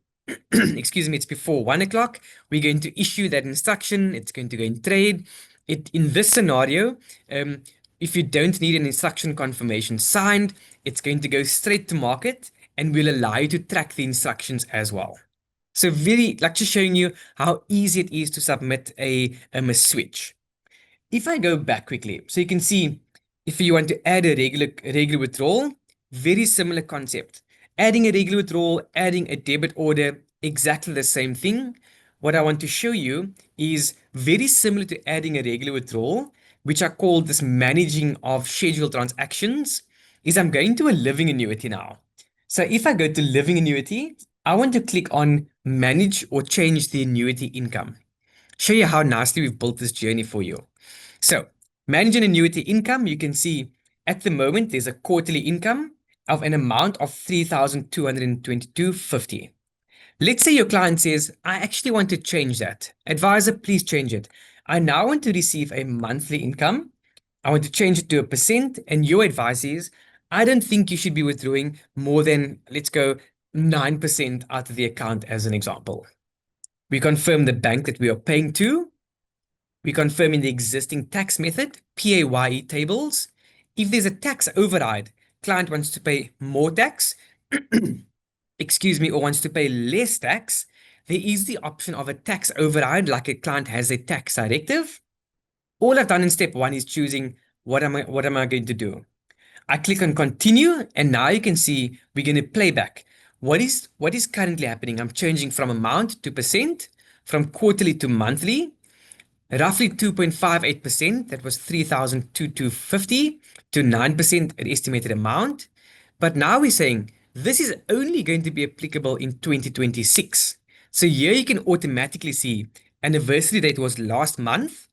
excuse me, it's before 1 o'clock. We're going to issue that instruction. It's going to go in trade. In this scenario, if you don't need an instruction confirmation signed, it's going to go straight to market and will allow you to track the instructions as well. So very, like just showing you how easy it is to submit a switch. If I go back quickly, so you can see if you want to add a regular withdrawal, very similar concept. Adding a regular withdrawal, adding a debit order, exactly the same thing. What I want to show you is very similar to adding a regular withdrawal, which are called this managing of scheduled transactions, is I'm going to a living annuity now. So if I go to living annuity, I want to click on manage or change the annuity income. Show you how nicely we've built this journey for you. So manage an annuity income, you can see at the moment there's a quarterly income of an amount of 3,222.50. Let's say your client says, I actually want to change that. Advisor, please change it. I now want to receive a monthly income. I want to change it to a percent. And your advice is, I don't think you should be withdrawing more than, let's go, 9% out of the account as an example. We confirm the bank that we are paying to. We confirm in the existing tax method, PAYE tables. If there's a tax override, client wants to pay more tax, excuse me, or wants to pay less tax, there is the option of a tax override, like a client has a tax directive. All I've done in step one is choosing what am I going to do. I click on continue, and now you can see we're going to play back. What is currently happening? I'm changing from amount to percent, from quarterly to monthly, roughly 2.58%, that was 3,250 to 9% an estimated amount. But now we're saying this is only going to be applicable in 2026. So here you can automatically see anniversary date was last month,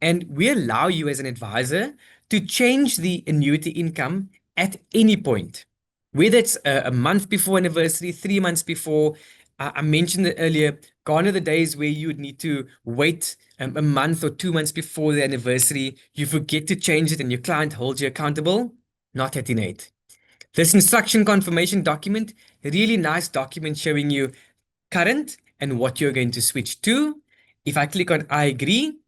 and we allow you as an advisor to change the annuity income at any point, whether it's a month before anniversary, 3 months before. I mentioned it earlier, gone are the days where you would need to wait a month or 2 months before the anniversary. You forget to change it and your client holds you accountable. Not at INN8. This instruction confirmation document, a really nice document showing you current and what you're going to switch to. If I click on I agree,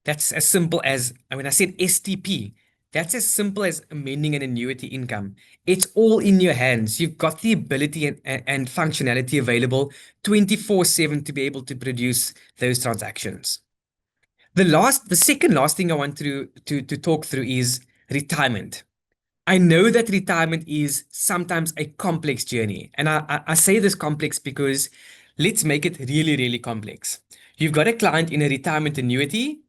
that's as simple as, when I said STP, that's as simple as amending an annuity income. It's all in your hands. You've got the ability and functionality available 24/7 to be able to produce those transactions. The second last thing I want to talk through is retirement. I know that retirement is sometimes a complex journey. And I say this complex because let's make it really, really complex. You've got a client in a retirement annuity.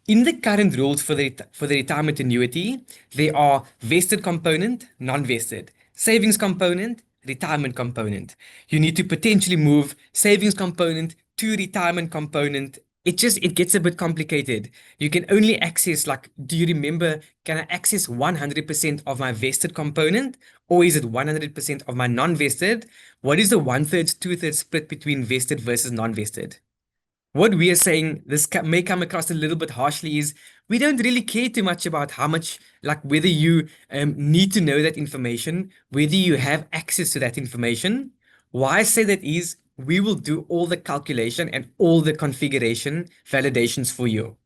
In the current rules for the retirement annuity, there are vested component, non-vested, savings component, retirement component. You need to potentially move savings component to retirement component. It gets a bit complicated. You can only access, like, do you remember, can I access 100% of my vested component, or is it 100% of my non-vested? What is the 1/3, 2/3 split between vested versus non-vested? What we are saying, this may come across a little bit harshly, is we don't really care too much about how much, like whether you need to know that information, whether you have access to that information. Why I say that is we will do all the calculation and all the configuration validations for you.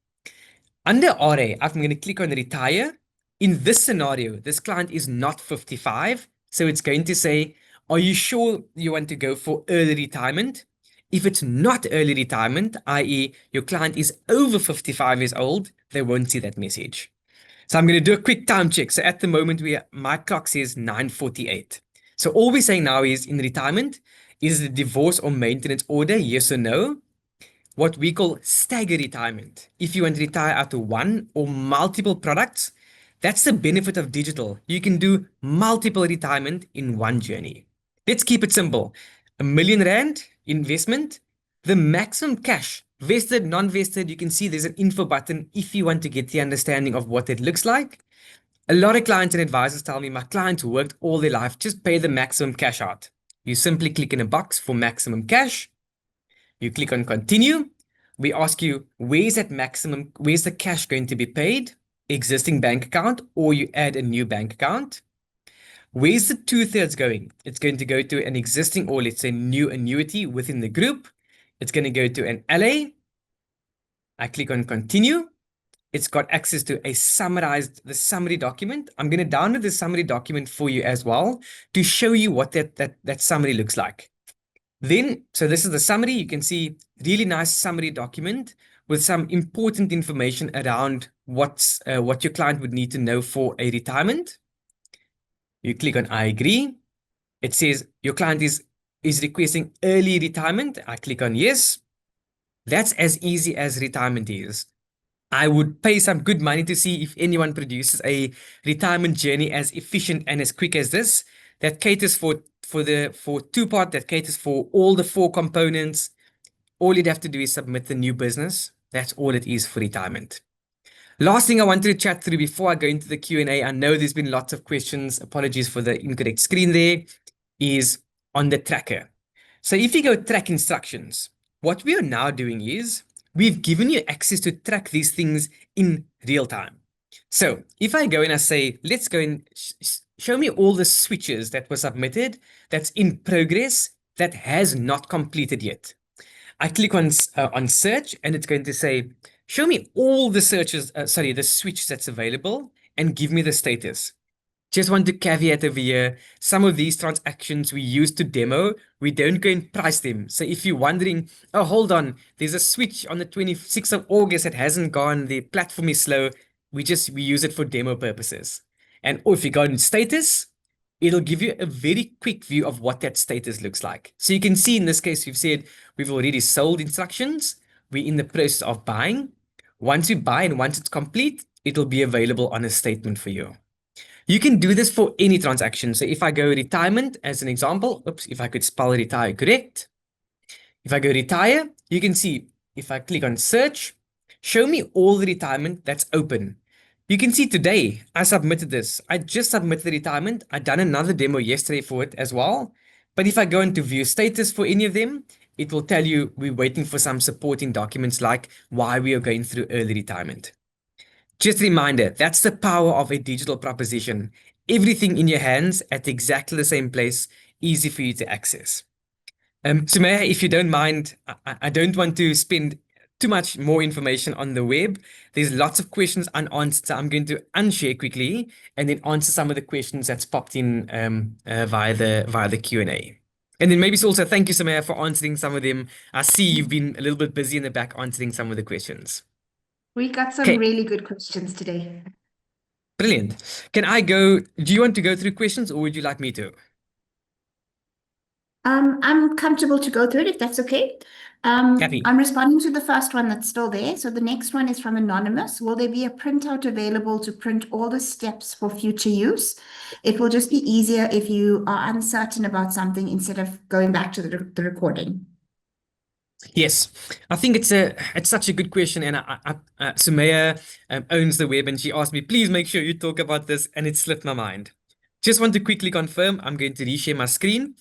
Under RA, I'm going to click on retire. In this scenario, this client is not 55. So it's going to say, are you sure you want to go for early retirement? If it's not early retirement, i.e. your client is over 55 years old, they won't see that message. So I'm going to do a quick time check. So at the moment, my clock says 9:48. So all we're saying now is in retirement, is the divorce or maintenance order, yes or no? What we call stagger retirement. If you want to retire out of one or multiple products, that's the benefit of digital. You can do multiple retirement in one journey. Let's keep it simple. R1 million investment, the maximum cash, vested, non-vested, you can see there's an info button if you want to get the understanding of what it looks like. A lot of clients and advisors tell me, my clients worked all their life, just pay the maximum cash out. You simply click in a box for maximum cash. You click on continue. We ask you, where's the cash going to be paid? Existing bank account, or you add a new bank account. Where's the 2/3 going? It's going to go to an existing, or let's say new annuity within the group. It's going to go to an LA. I click on continue. It's got access to the summary document. I'm going to download the summary document for you as well to show you what that summary looks like. So this is the summary. You can see really nice summary document with some important information around what your client would need to know for a retirement. You click on I agree. It says your client is is requesting early retirement. I click on yes. That's as easy as retirement is. I would pay some good money to see if anyone produces a retirement journey as efficient and as quick as this. That caters for two-part, that caters for all the four components. All you'd have to do is submit the new business. That's all it is for retirement. Last thing I wanted to chat through before I go into the Q&A, I know there's been lots of questions. Apologies for the incorrect screen there, is on the tracker. So if you go track instructions, what we are now doing is we've given you access to track these things in real time. So if I go and I say, let's go and show me all the switches that were submitted, that's in progress, that has not completed yet. I click on search and it's going to say, show me all the searches, the switch that's available and give me the status. Just want to caveat over here, some of these transactions we use to demo, we don't go and price them. So if you're wondering, oh, hold on, there's a switch on the 26th of August that hasn't gone, the platform is slow, we use it for demo purposes. And if you go in status, it'll give you a very quick view of what that status looks like. So you can see in this case, we've said we've already sold instructions. We're in the process of buying. Once we buy and once it's complete, it'll be available on a statement for you. You can do this for any transaction. So if I go retirement as an example, oops, if I could spell retire correct. If I go retire, you can see if I click on search, show me all the retirement that's open. You can see today I submitted this. I just submitted the retirement. I done another demo yesterday for it as well. But if I go into view status for any of them, it will tell you we're waiting for some supporting documents like why we are going through early retirement. Just a reminder, that's the power of a digital proposition. Everything in your hands at exactly the same place, easy for you to access. Sumaya, if you don't mind, I don't want to spend too much more information on the web. There's lots of questions unanswered, so I'm going to unshare quickly and then answer some of the questions that's popped in via the Q&A. And then maybe also thank you, Sumaya, for answering some of them. I see you've been a little bit busy in the back answering some of the questions. We got some Okay, really good questions today. brilliant. Can I go? Do you want to go through questions or would you like me to? I'm comfortable to go through it if that's okay. Happy. I'm responding to the first one that's still there. So the next one is from Anonymous. Will there be a printout available to print all the steps for future use? It will just be easier if you are uncertain about something instead of going back to the recording. Yes, I think it's such a good question, and Sumaya owns the web, and she asked me, please make sure you talk about this, and it slipped my mind. Just want to quickly confirm, I'm going to reshare my screen.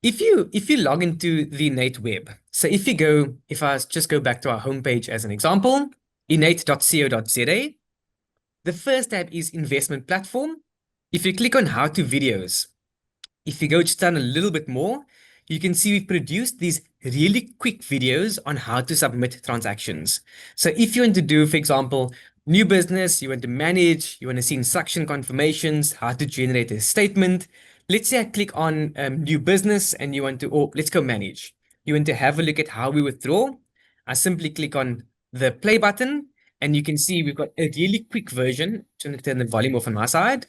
If you log into the INN8 web, so if I just go back to our homepage as an example, INN8.co.za, the first tab is investment platform. If you click on how to videos, if you go just down a little bit more, you can see we've produced these really quick videos on how to submit transactions. So if you want to do, for example, new business, you want to manage, you want to see instruction confirmations, how to generate a statement. Let's say I click on new business and you want to, or let's go manage. You want to have a look at how we withdraw. I simply click on the play button and you can see we've got a really quick version. I'm going to turn the volume off on my side.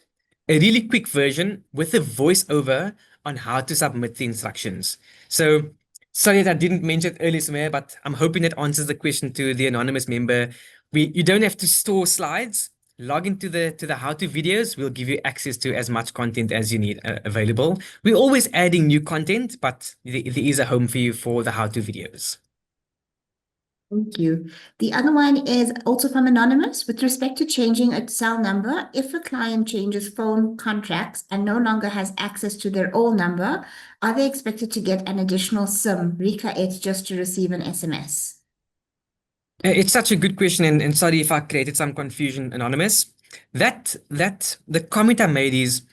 A really quick version with a voiceover on how to submit the instructions. So sorry that I didn't mention it earlier, Sumaya, but I'm hoping that answers the question to the anonymous member. You don't have to store slides. Log into the how-to videos. We'll give you access to as much content as you need available. We're always adding new content, but there is a home for you for the how-to videos. Thank you. The other one is also from Anonymous. With respect to changing a cell number, if a client changes phone contracts and no longer has access to their old number, are they expected to get an additional SIM, Rika 8, just to receive an SMS? It's such a good question, and sorry if I created some confusion, Anonymous. That the comment I made is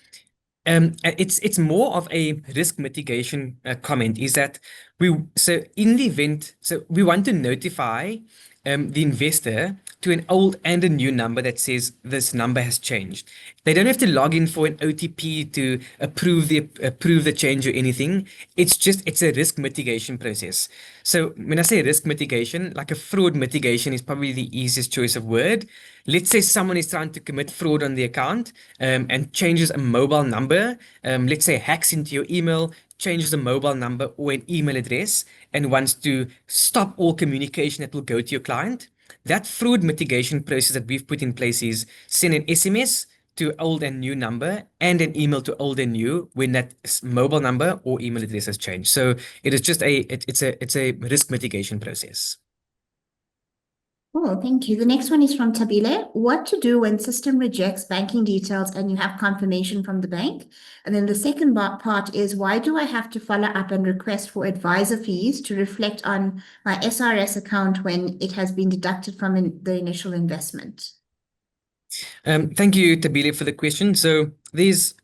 it's more of a risk mitigation comment. Is that in the event, so we want to notify the investor to an old and a new number that says this number has changed. They don't have to log in for an OTP to approve the change or anything. It's a risk mitigation process. So when I say risk mitigation, like a fraud mitigation is probably the easiest choice of word. Let's say someone is trying to commit fraud on the account and changes a mobile number. Let's say hacks into your email, changes a mobile number or an email address and wants to stop all communication that will go to your client, that fraud mitigation process that we've put in place is send an SMS to old and new number and an email to old and new when that mobile number or email address has changed. So it is just it's a risk mitigation process. Oh, thank you. The next one is from Tabile. What to do when system rejects banking details and you have confirmation from the bank? And then the second part is, why do I have to follow up and request for advisor fees to reflect on my SRS account when it has been deducted from the initial investment? Thank you, Tabile, for the question. So there's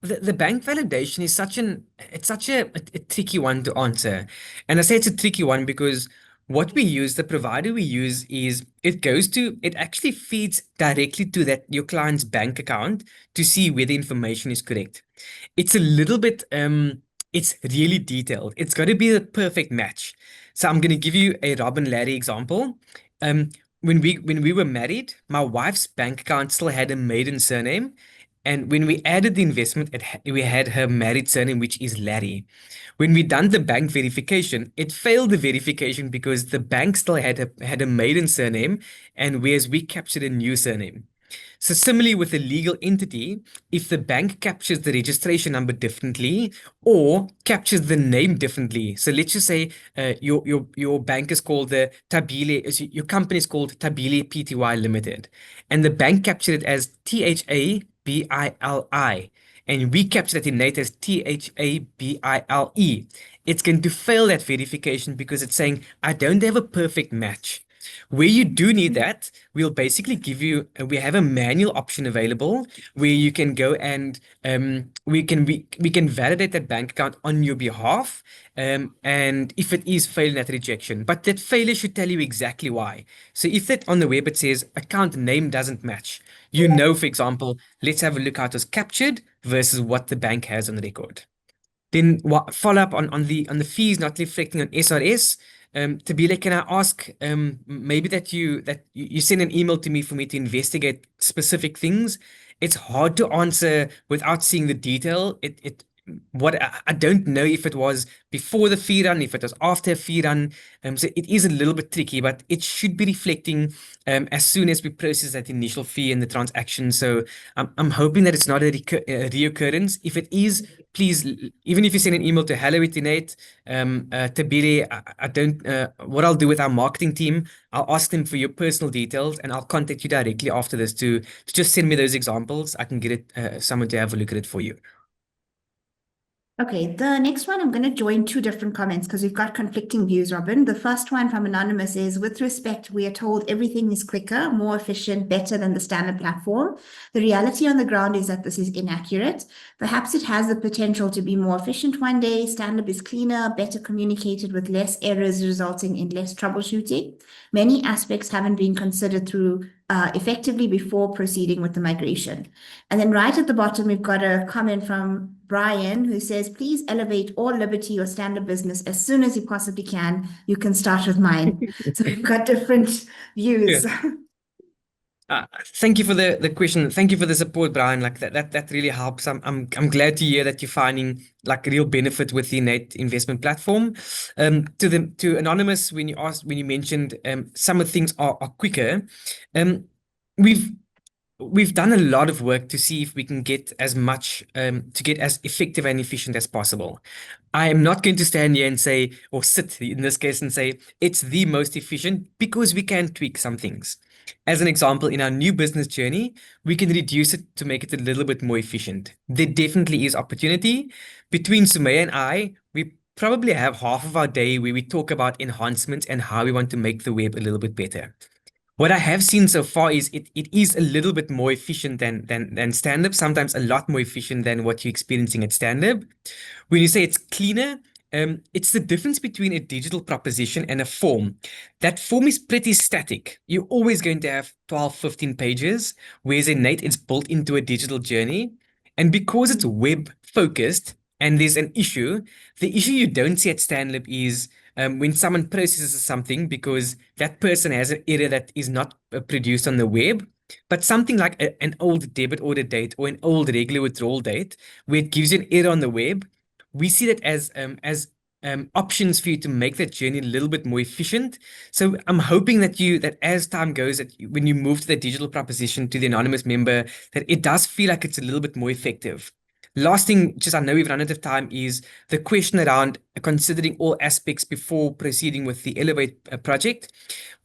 the bank validation is such a tricky one to answer. And I say it's a tricky one because what we use, the provider we use is it actually feeds directly to that your client's bank account to see whether information is correct. It's a little bit it's really detailed. It's got to be the perfect match. So I'm going to give you a Rob and Larry example. Um, when we were married, my wife's bank account still had a maiden surname, and when we added the investment, we had her married surname, which is Larry. When we done the bank verification, it failed the verification because the bank still had a maiden surname, and whereas we captured a new surname. So similarly with a legal entity, if the bank captures the registration number differently or captures the name differently, so let's just say your bank is called the Tabile, your company is called Tabile Pty Limited, and the bank captured it as THABILI, and we captured it in INN8 as THABILE. It's going to fail that verification because it's saying I don't have a perfect match. Where you do need that, we'll basically give you, we have a manual option available where you can go and we can validate that bank account on your behalf. And if it is failing that rejection, but that failure should tell you exactly why. So if that on the web it says account name doesn't match, for example, let's have a look how it was captured versus what the bank has on record. Then what follow up on the fees not reflecting on SRS. Tabile, can I ask maybe that you send an email to me for me to investigate specific things? It's hard to answer without seeing the detail. I don't know if it was before the fee run, if it was after a fee run. So it is a little bit tricky, but it should be reflecting as soon as we process that initial fee in the transaction. So I'm hoping that it's not a reoccurrence. If it is, please, even if you send an email to hello@INN8, Tabile, I don't, what I'll do with our marketing team, I'll ask them for your personal details and I'll contact you directly after this to just send me those examples. I can get someone to have a look at it for you. Okay, the next one, I'm going to join two different comments because we've got conflicting views, Robin. The first one from Anonymous is, with respect, we are told everything is quicker, more efficient, better than the standard platform. The reality on the ground is that this is inaccurate. Perhaps it has the potential to be more efficient one day. Standard is cleaner, better communicated with less errors, resulting in less troubleshooting. Many aspects haven't been considered through effectively before proceeding with the migration. And then right at the bottom, we've got a comment from Brian who says, please elevate all Liberty or Standard business as soon as you possibly can. You can start with mine. So we've got different views. Yeah. Thank you for the question. Thank you for the support, Brian. Like that really helps. I'm glad to hear that you're finding like real benefit with the INN8 investment platform. To Anonymous, when you mentioned some of the things are quicker, um, we've we've done a lot of work to see if we can get to get as effective and efficient as possible. I am not going to stand here and say, or sit in this case and say it's the most efficient, because we can tweak some things. As an example, in our new business journey, we can reduce it to make it a little bit more efficient. There definitely is opportunity. Between Sumaya and I, we probably have half of our day where we talk about enhancements and how we want to make the web a little bit better. What I have seen so far is it is a little bit more efficient than stand-up, sometimes a lot more efficient than what you're experiencing at stand-up. When you say it's cleaner, it's the difference between a digital proposition and a form. That form is pretty static. You're always going to have 12, 15 pages, whereas in Nate, it's built into a digital journey. And because it's web focused and there's an issue, the issue you don't see at stand-up is when someone processes something because that person has an error that is not produced on the web, but something like an old debit order date or an old regular withdrawal date, where it gives you an error on the web. we see that as options for you to make that journey a little bit more efficient. So I'm hoping that as time goes, that when you move to the digital proposition to the anonymous member, that it does feel like it's a little bit more effective. Last thing, just I know we've run out of time, is the question around considering all aspects before proceeding with the Elevate project.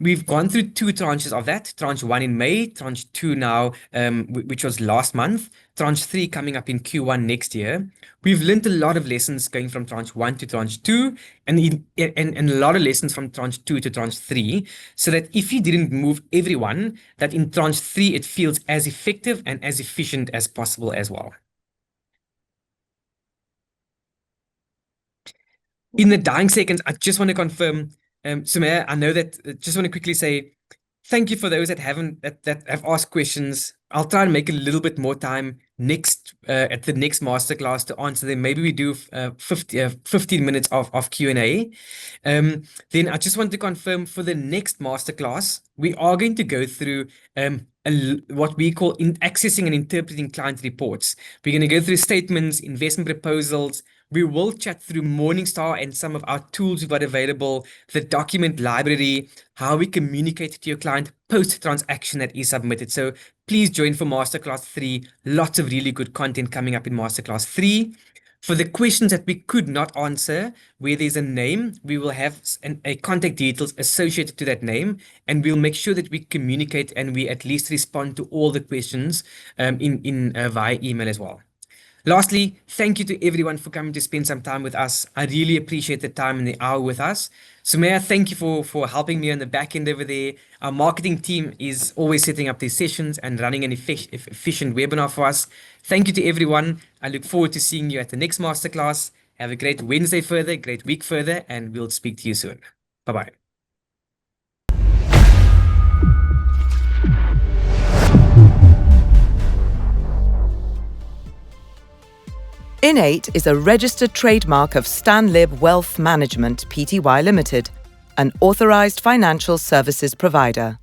We've gone through two tranches of that. Tranche 1 in May, tranche 2 now, which was last month, tranche 3 coming up in Q1 next year. We've learned a lot of lessons going from tranche 1 to tranche 2, and a lot of lessons from tranche 2 to tranche 3, so that if you didn't move everyone, that in tranche 3 it feels as effective and as efficient as possible as well. In the dying seconds, I just want to confirm, Sumaya, I know that, just want to quickly say thank you for those that have asked questions. I'll try and make a little bit more time at the next masterclass to answer them. Maybe we do 15 minutes of Q&A. Then I just want to confirm, for the next masterclass, we are going to go through what we call accessing and interpreting client reports. We're going to go through statements, investment proposals. We will chat through Morningstar and some of our tools we've got available, the document library, how we communicate to your client post-transaction that is submitted. So please join for Masterclass 3. Lots of really good content coming up in Masterclass 3. For the questions that we could not answer, where there's a name, we will have a contact details associated to that name, and we'll make sure that we communicate and we at least respond to all the questions via email as well. Lastly, thank you to everyone for coming to spend some time with us. I really appreciate the time and the hour with us. Sumaya, thank you for helping me on the back end over there. Our marketing team is always setting up these sessions and running an efficient webinar for us. Thank you to everyone. I look forward to seeing you at the next masterclass. Have a great Wednesday further, great week further, and we'll speak to you soon. Bye-bye. INN8 is a registered trademark of Stanlib Wealth Management Pty Limited, an authorized financial services provider.